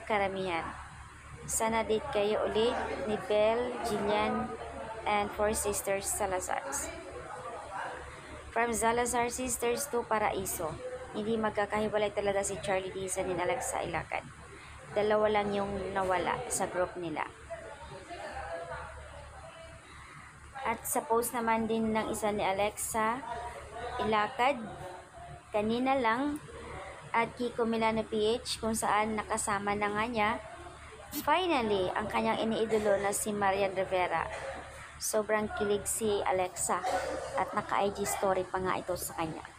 karamihan. Sana date kayo ulit ni Belle, Jillian, and Four Sisters Salazars. From Salazar Sisters to Paraiso, hindi magkakahiwalay talaga si Charlie Dizon and Alexa Ilacad. Dalawa lang yung nawala sa group nila. At sa post naman din ng isa ni Alexa Ilacad, kanina lang, at Kiko Milano PH, kung saan nakasama na nga niya, finally, ang kanyang iniidolo na si Marian Rivera. Sobrang kilig si Alexa at naka-IG story pa nga ito sa kanya.